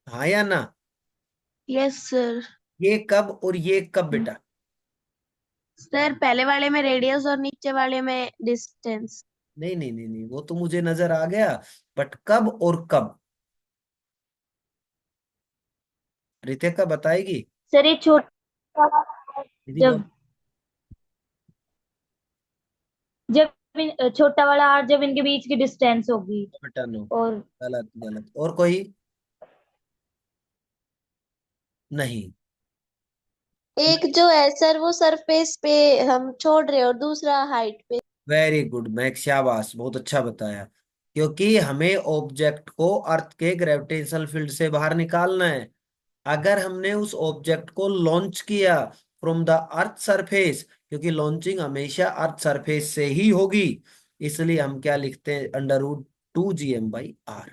S1: हाँ या ना।
S6: Yes sir.
S1: ये कब और ये कब बेटा,
S6: सर पहले वाले में रेडियस और नीचे वाले में डिस्टेंस।
S1: नहीं नहीं नहीं नहीं, वो तो मुझे नजर आ गया, बट कब और कब, रितिका बताएगी।
S2: सर ये छोटा वाला
S1: दीदी बोल।
S2: जब जब छोटा वाला आर जब इनके बीच की डिस्टेंस होगी।
S1: बेटा नो,
S2: और
S1: गलत गलत, और कोई नहीं।
S6: एक जो है सर वो सरफेस पे हम छोड़ रहे हैं और दूसरा हाइट पे।
S1: वेरी गुड मैक, शाबाश, बहुत अच्छा बताया। क्योंकि हमें ऑब्जेक्ट को अर्थ के ग्रेविटेशनल फील्ड से बाहर निकालना है। अगर हमने उस ऑब्जेक्ट को लॉन्च किया फ्रॉम द अर्थ सरफेस, क्योंकि लॉन्चिंग हमेशा अर्थ सरफेस से ही होगी, इसलिए हम क्या लिखते हैं, √2 GM/R।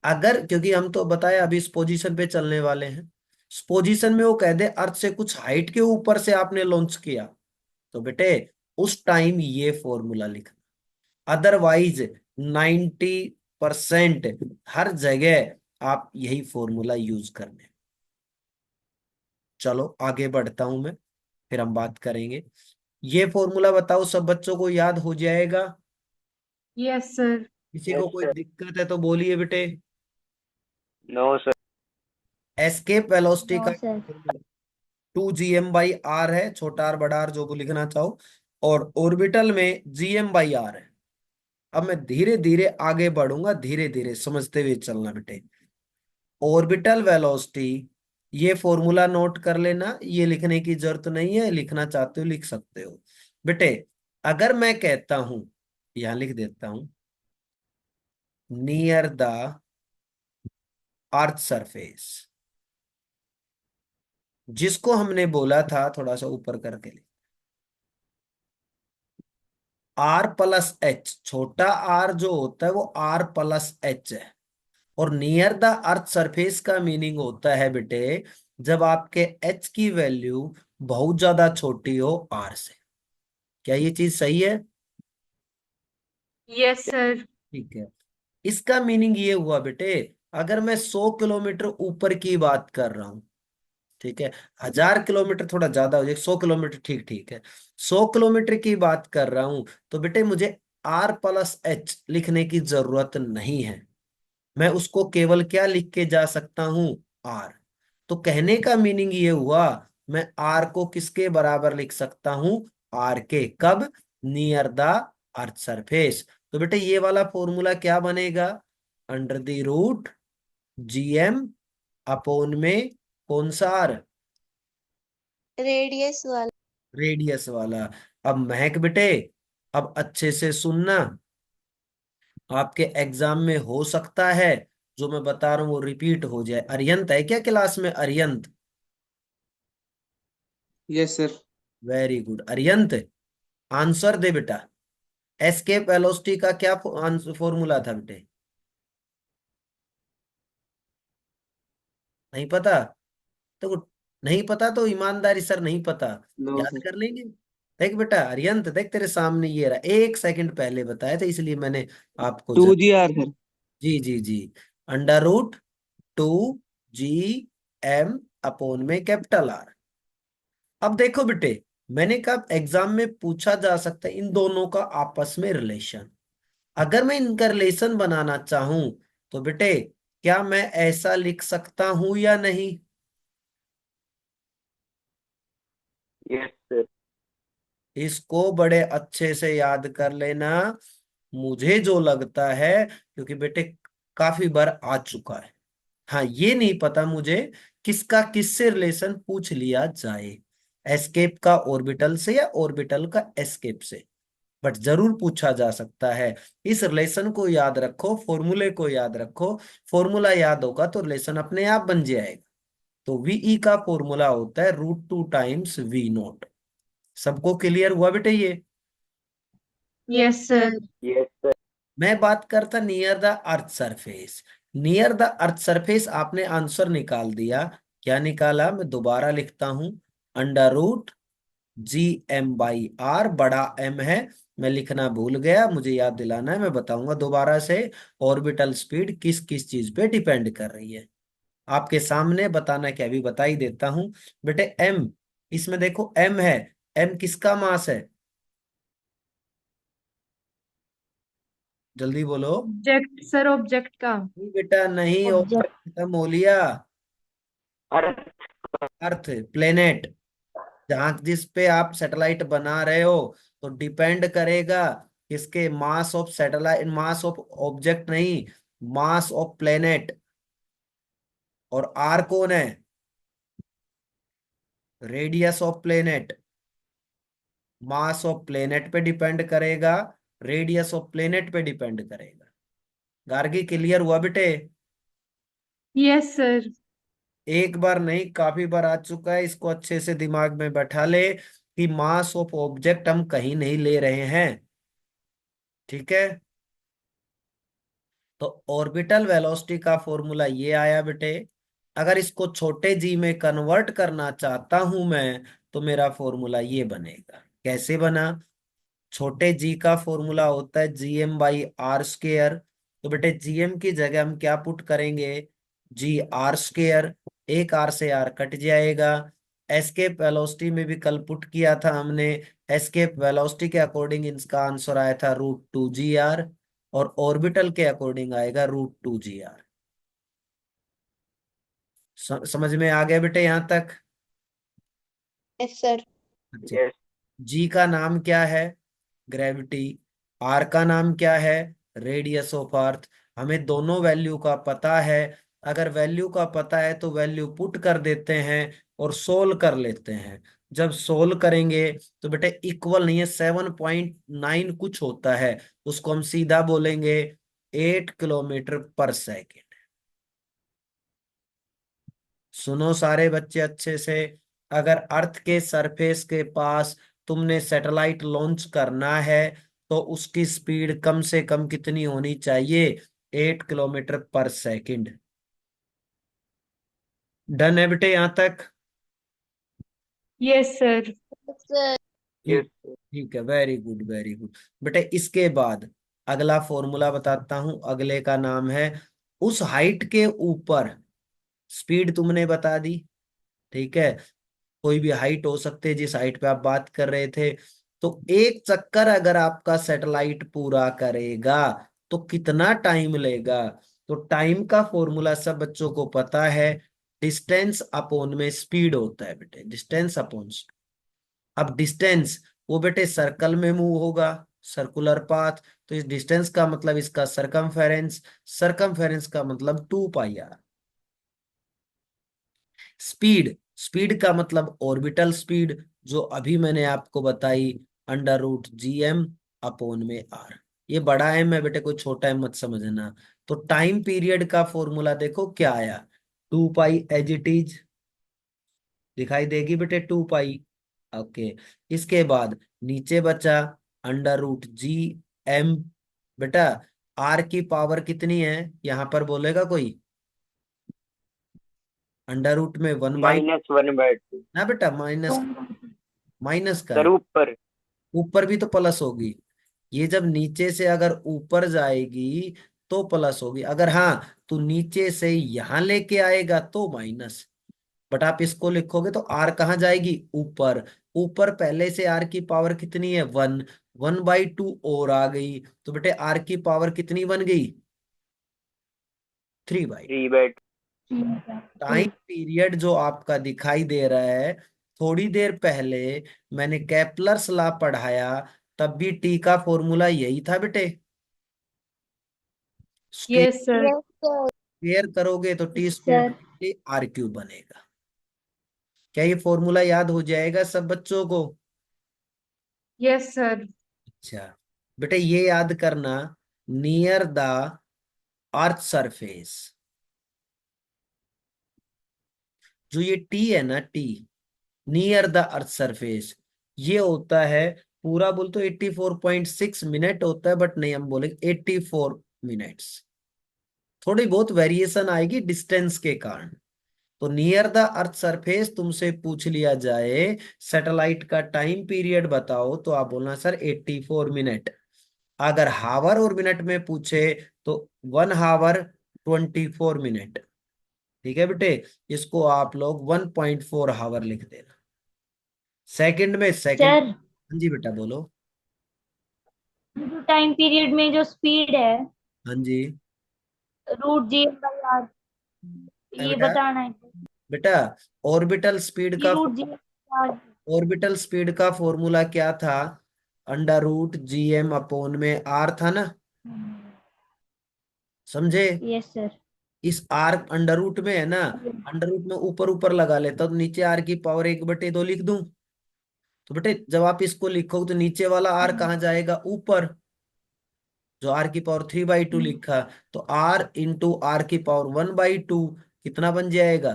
S1: अगर क्योंकि हम तो बताया अभी इस पोजीशन पे चलने वाले हैं, इस पोजीशन में वो कह दे अर्थ से कुछ हाइट के ऊपर से आपने लॉन्च किया, तो बेटे उस टाइम ये फॉर्मूला लिखना। अदरवाइज 90% हर जगह आप यही फॉर्मूला यूज करने। चलो आगे बढ़ता हूं मैं, फिर हम बात करेंगे। ये फॉर्मूला बताओ सब बच्चों को याद हो जाएगा,
S3: यस सर।
S1: किसी को
S4: यस
S1: कोई
S4: सर।
S1: दिक्कत है तो बोलिए बेटे।
S4: No sir.
S1: Escape velocity
S2: no
S1: का
S2: सर।
S1: 2 GM/R है, छोटा आर बड़ा आर जो को लिखना चाहो, और ऑर्बिटल में GM/R है। अब मैं धीरे धीरे आगे बढ़ूंगा, धीरे धीरे समझते हुए चलना बेटे। ऑर्बिटल वेलोसिटी, ये फॉर्मूला नोट कर लेना, ये लिखने की जरूरत नहीं है, लिखना चाहते हो लिख सकते हो बेटे। अगर मैं कहता हूं, यहां लिख देता हूं, नियर द अर्थ सरफेस, जिसको हमने बोला था, थोड़ा सा ऊपर करके लिख, R+H, छोटा आर जो होता है वो R+H है। और नियर द अर्थ सरफेस का मीनिंग होता है बेटे, जब आपके H की वैल्यू बहुत ज्यादा छोटी हो R से। क्या ये चीज सही है,
S3: यस सर।
S1: ठीक है। इसका मीनिंग ये हुआ बेटे, अगर मैं 100 किलोमीटर ऊपर की बात कर रहा हूं, ठीक है, 1000 किलोमीटर थोड़ा ज्यादा हो जाए, 100 किलोमीटर ठीक ठीक है, 100 किलोमीटर की बात कर रहा हूं, तो बेटे मुझे R+H लिखने की जरूरत नहीं है। मैं उसको केवल क्या लिख के जा सकता हूं, आर। तो कहने का मीनिंग ये हुआ, मैं आर को किसके बराबर लिख सकता हूं, आर के, कब, नियर द अर्थ सरफेस। तो बेटे ये वाला फॉर्मूला क्या बनेगा, √GM अपोन में कौन सा आर?
S6: रेडियस वाला।
S1: रेडियस वाला। अब महक बेटे, अब अच्छे से सुनना, आपके एग्जाम में हो सकता है जो मैं बता रहा हूं वो रिपीट हो जाए। अरियंत है क्या क्लास में? Ariyant?
S5: Yes sir.
S1: Very good Ariyant, answer दे बेटा। एस्केप वेलोसिटी का क्या फॉर्मूला था बेटे? नहीं पता? तो नहीं पता तो ईमानदारी सर नहीं पता,
S5: नो
S1: याद
S5: सर।
S1: कर लेंगे। देख बेटा अरियंत, देख तेरे सामने ये रहा, 1 सेकंड पहले बताया था इसलिए मैंने आपको
S5: टू जी आर सर।
S1: जी जी जी, √2 GM अपोन में कैपिटल आर। अब देखो बेटे, मैंने कहा एग्जाम में पूछा जा सकता है इन दोनों का आपस में रिलेशन। अगर मैं इनका रिलेशन बनाना चाहूं तो बेटे क्या मैं ऐसा लिख सकता हूं या नहीं?
S4: Yes, sir.
S1: इसको बड़े अच्छे से याद कर लेना। मुझे जो लगता है, क्योंकि बेटे काफी बार आ चुका है, हाँ ये नहीं पता मुझे किसका किससे रिलेशन पूछ लिया जाए, एस्केप का ऑर्बिटल से या ऑर्बिटल का एस्केप से, बट जरूर पूछा जा सकता है। इस रिलेशन को याद रखो, फॉर्मूले को याद रखो, फॉर्मूला याद होगा तो रिलेशन अपने आप बन जाएगा। तो वीई का फॉर्मूला होता है √2 × V0। सबको क्लियर हुआ बेटे ये?
S3: Yes sir.
S4: Yes, sir.
S1: मैं बात करता near the earth surface. Near the earth surface आपने आंसर निकाल दिया। क्या निकाला? मैं दोबारा लिखता हूं, √GM/R, बड़ा एम है, मैं लिखना भूल गया, मुझे याद दिलाना है, मैं बताऊंगा दोबारा से। ऑर्बिटल स्पीड किस किस चीज पे डिपेंड कर रही है आपके सामने बताना, क्या भी बता ही देता हूं बेटे। एम, इसमें देखो एम है, एम किसका मास है? जल्दी बोलो।
S3: ऑब्जेक्ट सर, ऑब्जेक्ट का।
S1: नहीं बेटा नहीं,
S2: ऑब्जेक्ट।
S1: ऑब्जेक्ट खत्म हो लिया।
S4: Earth.
S1: अर्थ, प्लेनेट, जहां जिस पे आप सैटेलाइट बना रहे हो, तो डिपेंड करेगा किसके? Mass of satellite, mass of object नहीं, मास ऑफ प्लेनेट। और आर कौन है? Radius of planet. Mass of planet पे डिपेंड करेगा, रेडियस ऑफ प्लेनेट पे डिपेंड करेगा। गार्गी क्लियर हुआ बेटे?
S3: Yes sir.
S1: एक बार नहीं काफी बार आ चुका है, इसको अच्छे से दिमाग में बैठा ले कि मास ऑफ ऑब्जेक्ट हम कहीं नहीं ले रहे हैं, ठीक है? तो ऑर्बिटल वेलोसिटी का फॉर्मूला ये आया बेटे। अगर इसको छोटे जी में कन्वर्ट करना चाहता हूं मैं, तो मेरा फॉर्मूला ये बनेगा। कैसे बना? छोटे जी का फॉर्मूला होता है GM/R²। तो बेटे जीएम की जगह हम क्या पुट करेंगे? GR²। एक आर से आर कट जाएगा। एस्केप वेलोसिटी में भी कल पुट किया था हमने, एस्केप वेलोसिटी के अकॉर्डिंग इसका आंसर आया था √2 GR, और ऑर्बिटल के अकॉर्डिंग आएगा √2 GR। समझ में आ गया बेटे यहां तक?
S6: Yes sir.
S1: अच्छा,
S4: Yes.
S1: जी का नाम क्या है? ग्रेविटी। आर का नाम क्या है? Radius of earth. हमें दोनों वैल्यू का पता है। अगर वैल्यू का पता है तो वैल्यू पुट कर देते हैं और सोल्व कर लेते हैं। जब सोल्व करेंगे तो बेटे इक्वल नहीं है, 7.9 कुछ होता है, उसको हम सीधा बोलेंगे 8 km/s। सुनो सारे बच्चे अच्छे से, अगर अर्थ के सरफेस के पास तुमने सैटेलाइट लॉन्च करना है तो उसकी स्पीड कम से कम कितनी होनी चाहिए? 8 km/s। डन है बेटे यहां तक?
S3: Yes sir.
S6: सर।
S4: Yes,
S1: ठीक, ठीक है, वेरी गुड वेरी गुड बेटे। इसके बाद अगला फॉर्मूला बताता हूं, अगले का नाम है, उस हाइट के ऊपर स्पीड तुमने बता दी, ठीक है? कोई भी हाइट हो सकती है जिस हाइट पे आप बात कर रहे थे। तो एक चक्कर अगर आपका सैटेलाइट पूरा करेगा तो कितना टाइम लेगा? तो टाइम का फॉर्मूला सब बच्चों को पता है, डिस्टेंस अपॉन में स्पीड होता है बेटे, डिस्टेंस अपॉन। अब डिस्टेंस वो बेटे सर्कल में मूव होगा, सर्कुलर पाथ, तो इस डिस्टेंस का मतलब इसका सरकमफेरेंस, सरकमफेरेंस का मतलब 2πr। स्पीड, स्पीड का मतलब ऑर्बिटल स्पीड जो अभी मैंने आपको बताई, √Gm/r। ये बड़ा एम है बेटे, कोई छोटा एम मत समझना। तो टाइम पीरियड का फॉर्मूला देखो क्या आया, 2 पाई एज इट इज, दिखाई देगी बेटे 2 पाई। ओके, इसके बाद नीचे बचा √Gm। बेटा आर की पावर कितनी है यहाँ पर बोलेगा कोई? अंडर रूट में 1/,
S4: -1/2।
S1: ना बेटा माइनस, माइनस का
S4: सर
S1: है,
S4: ऊपर।
S1: ऊपर भी तो प्लस होगी। ये जब नीचे से अगर ऊपर जाएगी तो प्लस होगी, अगर हाँ तू नीचे से यहां लेके आएगा तो माइनस। बट आप इसको लिखोगे तो आर कहाँ जाएगी? ऊपर। ऊपर पहले से आर की पावर कितनी है? 1, 1/2 और आ गई, तो बेटे आर की पावर कितनी बन गई? 3/2।
S4: 3/2।
S1: टाइम पीरियड जो आपका दिखाई दे रहा है, थोड़ी देर पहले मैंने केपलर्स लॉ पढ़ाया, तब भी टी का फॉर्मूला यही था बेटे।
S3: Yes, sir.
S6: Yes sir.
S1: Square करोगे तो टी
S2: सर
S1: स्क्वायर R³ बनेगा। क्या ये फॉर्मूला याद हो जाएगा सब बच्चों को?
S3: Yes, sir.
S1: अच्छा बेटे ये याद करना, नियर द अर्थ सरफेस, जो ये टी है ना, T near the earth surface, ये होता है पूरा बोल तो 84.6 मिनट होता है, बट नहीं हम बोलेंगे 84 मिनट्स। थोड़ी बहुत वेरिएशन आएगी डिस्टेंस के कारण। तो नियर द अर्थ सरफेस तुमसे पूछ लिया जाए सैटेलाइट का टाइम पीरियड बताओ, तो आप बोलना सर 84 मिनट। अगर हावर और मिनट में पूछे तो 1 हावर 24 मिनट। ठीक है बेटे, इसको आप लोग 1.4 हावर लिख देना। सेकंड में सेकंड,
S2: सर
S1: हाँ जी बेटा बोलो।
S2: जो टाइम पीरियड में जो स्पीड है
S1: हाँ जी
S2: √Gm/r, ये
S1: बेटा,
S2: बताना है
S1: बेटा ऑर्बिटल स्पीड
S2: कि
S1: का,
S2: √Gm/r।
S1: ऑर्बिटल स्पीड का फॉर्मूला क्या था? √Gm/r था ना, समझे?
S2: Yes sir.
S1: इस आर अंडर रूट में है ना, अंडर रूट में ऊपर ऊपर लगा लेता तो नीचे आर की पावर 1/2 लिख दूं। तो बेटे जब आप इसको लिखोगे तो नीचे वाला आर कहाँ जाएगा? ऊपर। जो आर की पावर 3/2 लिखा, तो आर इंटू आर की पावर 1/2 कितना बन जाएगा?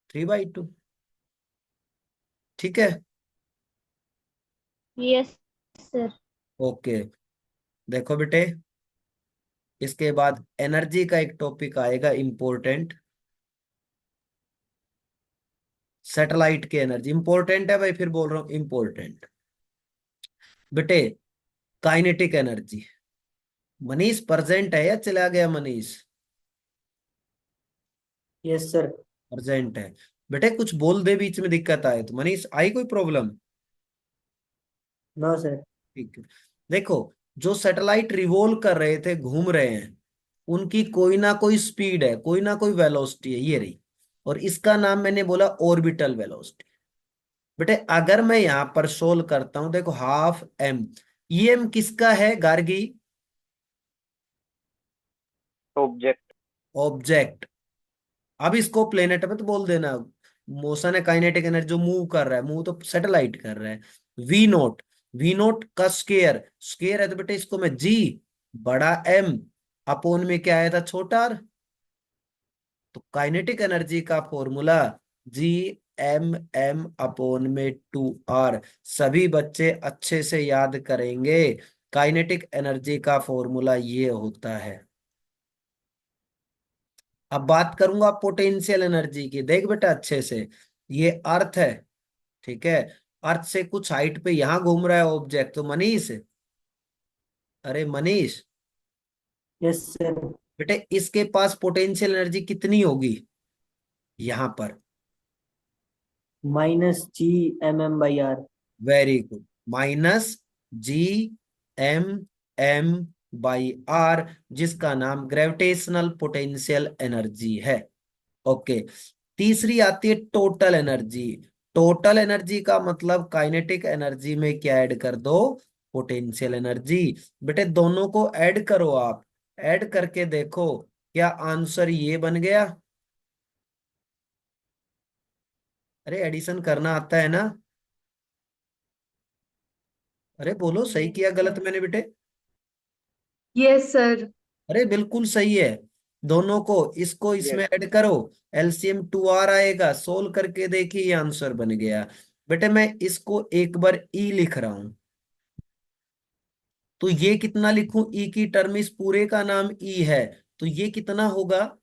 S1: 3/2। ठीक है,
S2: यस सर।
S1: ओके। देखो बेटे, इसके बाद एनर्जी का एक टॉपिक आएगा इंपॉर्टेंट, सैटेलाइट की एनर्जी। इंपॉर्टेंट है भाई, फिर बोल रहा हूं इंपॉर्टेंट। बेटे काइनेटिक एनर्जी, मनीष प्रेजेंट है या चला गया मनीष?
S7: Yes sir.
S1: प्रेजेंट है। बेटे कुछ बोल दे बीच में दिक्कत आए तो, मनीष आई कोई प्रॉब्लम?
S7: No sir.
S1: ठीक है। देखो जो सैटेलाइट रिवॉल्व कर रहे थे, घूम रहे हैं, उनकी कोई ना कोई स्पीड है, कोई ना कोई वेलोसिटी है, ये रही। और इसका नाम मैंने बोला ऑर्बिटल वेलोसिटी। बेटे अगर मैं यहां पर सोल्व करता हूं, देखो हाफ एम, ई एम किसका है गार्गी?
S4: ऑब्जेक्ट।
S1: ऑब्जेक्ट। अब इसको प्लेनेट में तो बोल देना, मोशन है काइनेटिक एनर्जी, जो मूव कर रहा है, मूव तो सैटेलाइट कर रहा है। V0, V0 का स्केयर, स्केयर है तो बेटे इसको मैं जी बड़ा एम अपोन में क्या आया था? छोटा आर। तो काइनेटिक एनर्जी का फॉर्मूला Gm/m/2r। सभी बच्चे अच्छे से याद करेंगे, काइनेटिक एनर्जी का फॉर्मूला ये होता है। अब बात करूंगा पोटेंशियल एनर्जी की, देख बेटा अच्छे से, ये अर्थ है, ठीक है? अर्थ से कुछ हाइट पे यहां घूम रहा है ऑब्जेक्ट, तो मनीष, अरे मनीष
S7: यस सर।
S1: बेटे इसके पास पोटेंशियल एनर्जी कितनी होगी यहां पर?
S7: -Gmm/r।
S1: वेरी गुड, -Gm/m/r, जिसका नाम ग्रेविटेशनल पोटेंशियल एनर्जी है। ओके, तीसरी आती है टोटल एनर्जी। टोटल एनर्जी का मतलब काइनेटिक एनर्जी में क्या ऐड कर दो? Potential energy. बेटे दोनों को ऐड करो आप, ऐड करके देखो क्या आंसर ये बन गया? अरे एडिशन करना आता है ना? अरे बोलो, सही किया गलत मैंने बेटे?
S3: Yes, sir.
S1: अरे बिल्कुल सही है। दोनों को, इसको इसमें
S4: Yes.
S1: ऐड करो, एलसीएम 2r आएगा, सोल्व करके देखिए ये आंसर बन गया। बेटे मैं इसको एक बार ई लिख रहा हूं, तो ये कितना लिखूं? ई की टर्म, इस पूरे का नाम ई है, तो ये कितना होगा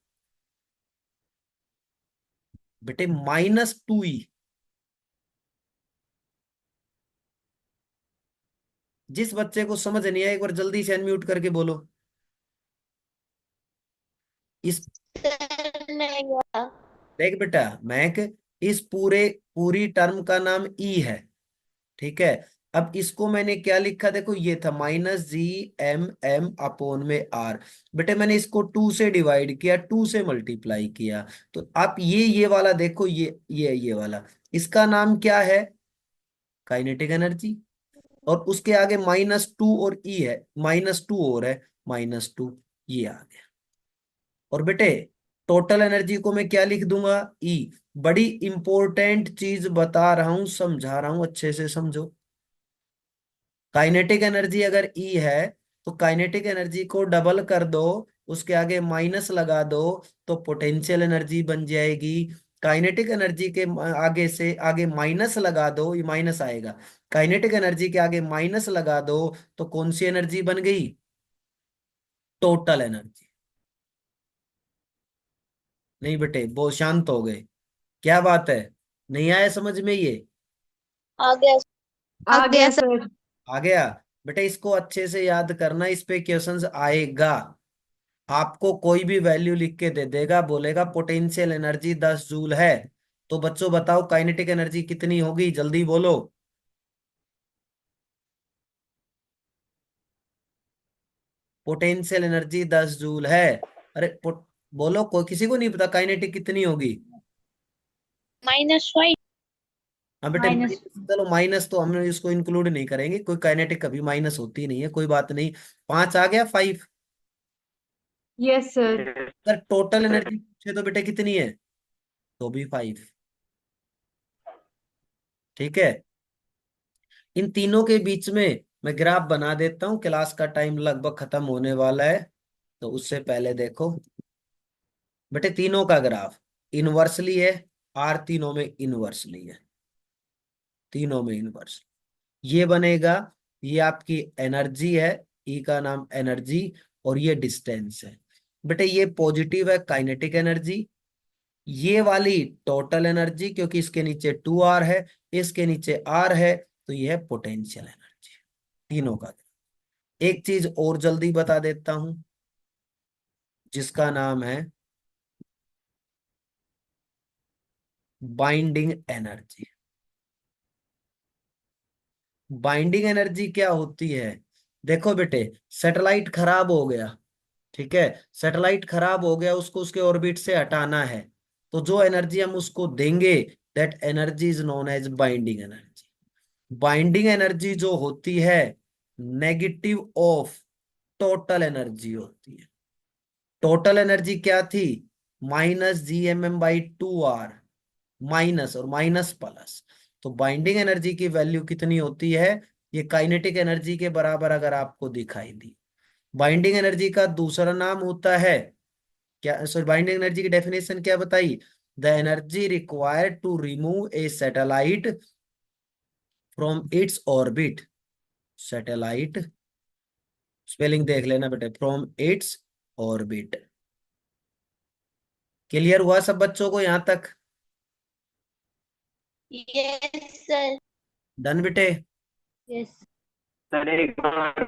S1: बेटे? -2e। जिस बच्चे को समझ नहीं आया एक बार जल्दी से अनम्यूट करके बोलो। इस
S6: सर नहीं आया।
S1: देख बेटा महक, इस पूरी टर्म का नाम ई है, ठीक है। अब इसको मैंने क्या लिखा, देखो ये था -GMM में आर। बेटे मैंने इसको 2 से डिवाइड किया, 2 से मल्टीप्लाई किया, तो आप ये वाला देखो, ये वाला, इसका नाम क्या है? Kinetic energy. और उसके आगे -2 और ई है, -2 और है, -2, ये आ गया। और बेटे टोटल एनर्जी को मैं क्या लिख दूंगा? ई। बड़ी इंपॉर्टेंट चीज बता रहा हूं, समझा रहा हूं, अच्छे से समझो। काइनेटिक एनर्जी अगर ई है, तो काइनेटिक एनर्जी को डबल कर दो, उसके आगे माइनस लगा दो, तो पोटेंशियल एनर्जी बन जाएगी। काइनेटिक एनर्जी के आगे से आगे माइनस लगा दो, ये माइनस आएगा। काइनेटिक एनर्जी के आगे माइनस लगा दो, तो कौन सी एनर्जी बन गई? Total energy. नहीं बेटे बहुत शांत हो गए, क्या बात है? नहीं आया समझ में ये?
S6: आ गया।
S3: आ गया सर।
S1: आ गया? बेटे इसको अच्छे से याद करना, इस पे क्वेश्चंस आएगा। आपको कोई भी वैल्यू लिख के दे देगा, बोलेगा पोटेंशियल एनर्जी 10 जूल है, तो बच्चों बताओ काइनेटिक एनर्जी कितनी होगी, जल्दी बोलो। पोटेंशियल एनर्जी 10 जूल है। अरे बोलो, कोई किसी को नहीं पता काइनेटिक कितनी होगी?
S6: -5।
S1: हाँ बेटे
S2: माइनस।
S1: चलो माइनस तो हम इसको इंक्लूड नहीं करेंगे, कोई काइनेटिक कभी माइनस होती नहीं है, कोई बात नहीं। 5 आ गया, 5।
S3: Yes, sir.
S4: Yes.
S1: अगर टोटल एनर्जी पूछे तो बेटे कितनी है, तो भी 5। ठीक है, इन तीनों के बीच में मैं ग्राफ बना देता हूं, क्लास का टाइम लगभग खत्म होने वाला है, तो उससे पहले देखो बेटे तीनों का ग्राफ इनवर्सली है, आर तीनों में इनवर्सली है, तीनों में इनवर्स ये बनेगा। ये आपकी एनर्जी है, ई का नाम एनर्जी, और ये डिस्टेंस है। बेटे ये पॉजिटिव है काइनेटिक एनर्जी, ये वाली टोटल एनर्जी, क्योंकि इसके नीचे 2r है, इसके नीचे r है, तो ये है पोटेंशियल एनर्जी, तीनों का। एक चीज और जल्दी बता देता हूं, जिसका नाम है बाइंडिंग एनर्जी। बाइंडिंग एनर्जी क्या होती है? देखो बेटे सैटेलाइट खराब हो गया, ठीक है, सैटेलाइट खराब हो गया, उसको उसके ऑर्बिट से हटाना है, तो जो एनर्जी हम उसको देंगे, that energy is known as binding energy. Binding energy जो होती है, नेगेटिव ऑफ टोटल एनर्जी होती है। टोटल एनर्जी क्या थी? -GMM/2r, माइनस और माइनस प्लस, तो बाइंडिंग एनर्जी की वैल्यू कितनी होती है? ये काइनेटिक एनर्जी के बराबर अगर आपको दिखाई दी। बाइंडिंग एनर्जी का दूसरा नाम होता है क्या? सॉरी, बाइंडिंग एनर्जी की डेफिनेशन क्या बताई? The energy required to remove a satellite from its orbit. Satellite spelling देख लेना बेटे, फ्रॉम इट्स ऑर्बिट। क्लियर हुआ सब बच्चों को यहां तक?
S6: Yes sir.
S1: डन बेटे?
S2: यस।
S4: सर एक बार